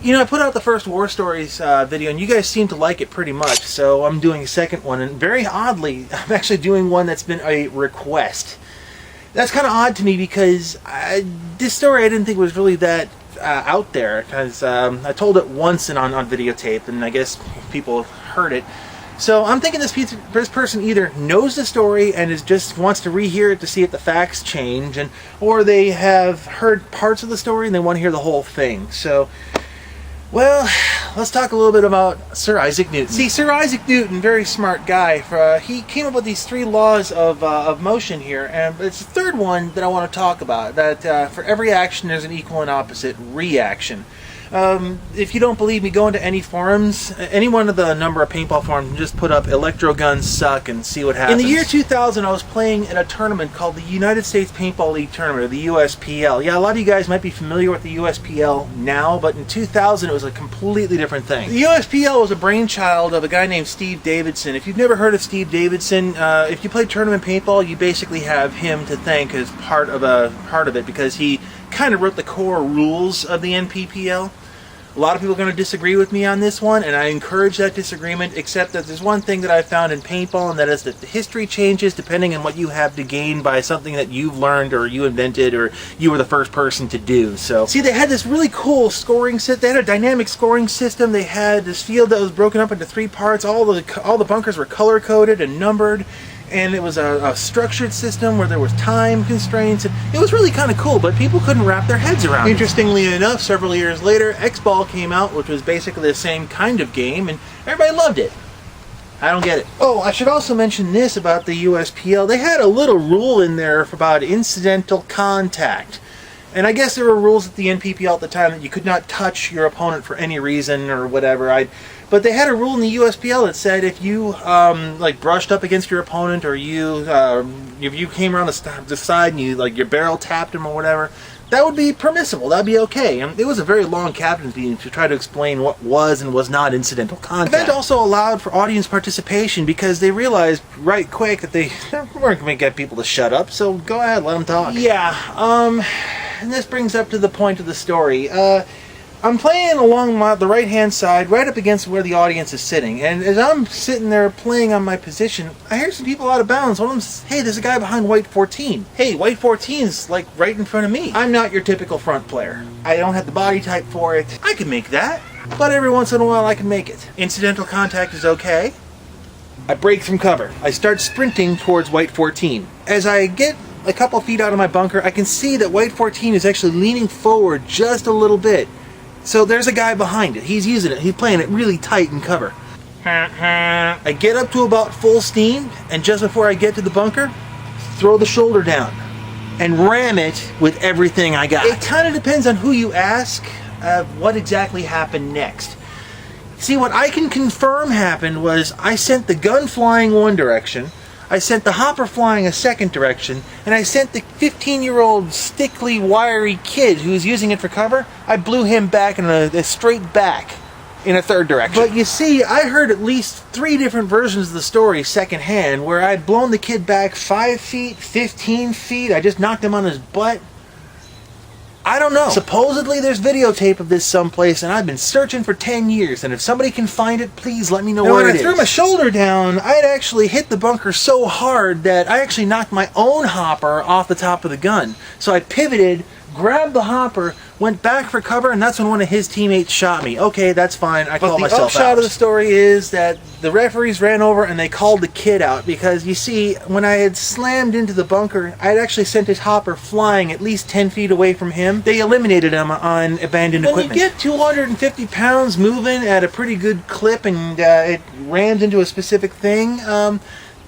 You know, I put out the first War Stories video, and you guys seem to like it pretty much, so I'm doing a second one, and very oddly, I'm actually doing one that's been a request. That's kind of odd to me because this story I didn't think was really that out there, because I told it once and on videotape, and I guess people heard it. So I'm thinking this person either knows the story and just wants to rehear it to see if the facts change, or they have heard parts of the story and they want to hear the whole thing. So, well, let's talk a little bit about Sir Isaac Newton. See, Sir Isaac Newton, very smart guy. He came up with these 3 laws of motion here, and it's the third one that I want to talk about. That for every action, there's an equal and opposite reaction. If you don't believe me, go into any forums, any one of the number of paintball forums, and just put up "electro guns suck" and see what happens. In the year 2000, I was playing in a tournament called the United States Paintball League Tournament, or the USPL. Yeah, a lot of you guys might be familiar with the USPL now, but in 2000 it was a completely different thing. The USPL was a brainchild of a guy named Steve Davidson. If you've never heard of Steve Davidson, if you play tournament paintball, you basically have him to thank as part of it, because he kind of wrote the core rules of the NPPL. A lot of people are going to disagree with me on this one, and I encourage that disagreement, except that there's one thing that I've found in paintball, and that is that the history changes depending on what you have to gain by something that you've learned, or you invented, or you were the first person to do. So, see, they had this really cool scoring system. They had a dynamic scoring system. They had this field that was broken up into 3 parts. All the bunkers were color-coded and numbered. And it was a structured system where there was time constraints, and it was really kind of cool, but people couldn't wrap their heads around it. Interestingly enough, several years later, X-Ball came out, which was basically the same kind of game, and everybody loved it. I don't get it. Oh, I should also mention this about the USPL. They had a little rule in there about incidental contact. And I guess there were rules at the NPPL at the time that you could not touch your opponent for any reason or whatever. But they had a rule in the USPL that said if you like brushed up against your opponent, or if you came around the side and you your barrel tapped him or whatever, that would be permissible. That'd be okay. And it was a very long captain's meeting to try to explain what was and was not incidental contact. The event also allowed for audience participation because they realized right quick that they weren't going to get people to shut up. So go ahead, let them talk. Yeah. And this brings up to the point of the story. I'm playing along the right-hand side, right up against where the audience is sitting. And as I'm sitting there playing on my position, I hear some people out of bounds. One of them says, "Hey, there's a guy behind white 14. Hey, white 14's like right in front of me." I'm not your typical front player. I don't have the body type for it. I can make that, but every once in a while I can make it. Incidental contact is okay. I break from cover. I start sprinting towards white 14. As I get a couple feet out of my bunker, I can see that white 14 is actually leaning forward just a little bit. So there's a guy behind it. He's using it. He's playing it really tight in cover. I get up to about full steam, and just before I get to the bunker, throw the shoulder down and ram it with everything I got. It kind of depends on who you ask what exactly happened next. See, what I can confirm happened was I sent the gun flying one direction, I sent the hopper flying a second direction, and I sent the 15-year-old stickly, wiry kid who was using it for cover, I blew him back in a straight back in a third direction. But you see, I heard at least 3 different versions of the story secondhand, where I'd blown the kid back 5 feet, 15 feet, I just knocked him on his butt. I don't know. Supposedly there's videotape of this someplace, and I've been searching for 10 years, and if somebody can find it, please let me know where it is. When I threw my shoulder down, I'd actually hit the bunker so hard that I actually knocked my own hopper off the top of the gun. So I pivoted, grabbed the hopper, went back for cover, and that's when one of his teammates shot me. Okay, that's fine. I called myself out. But the upshot of the story is that the referees ran over and they called the kid out because, you see, when I had slammed into the bunker, I had actually sent his hopper flying at least 10 feet away from him. They eliminated him on abandoned equipment. When you get 250 pounds moving at a pretty good clip and it rams into a specific thing,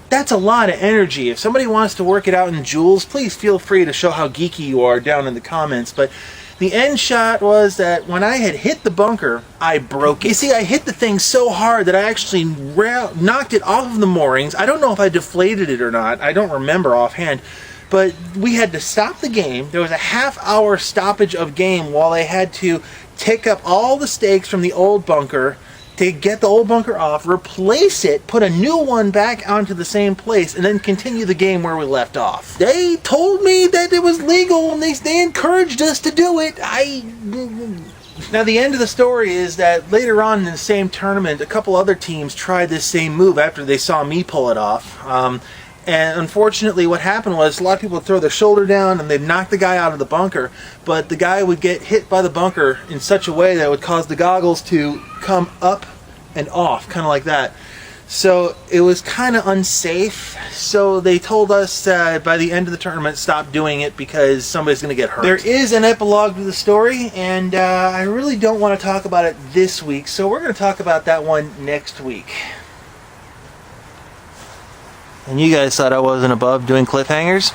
that's a lot of energy. If somebody wants to work it out in joules, please feel free to show how geeky you are down in the comments. But the end shot was that when I had hit the bunker, I broke it. You see, I hit the thing so hard that I actually knocked it off of the moorings. I don't know if I deflated it or not. I don't remember offhand. But we had to stop the game. There was a half-hour stoppage of game while they had to take up all the stakes from the old bunker to get the old bunker off, replace it, put a new one back onto the same place, and then continue the game where we left off. They told me that it was legal, and they encouraged us to do it. Now, the end of the story is that later on in the same tournament, a couple other teams tried this same move after they saw me pull it off. And unfortunately, what happened was a lot of people would throw their shoulder down and they'd knock the guy out of the bunker, but the guy would get hit by the bunker in such a way that would cause the goggles to come up and off, kind of like that. So it was kind of unsafe. So they told us by the end of the tournament, stop doing it because somebody's going to get hurt. There is an epilogue to the story, and I really don't want to talk about it this week, so we're going to talk about that one next week. And you guys thought I wasn't above doing cliffhangers?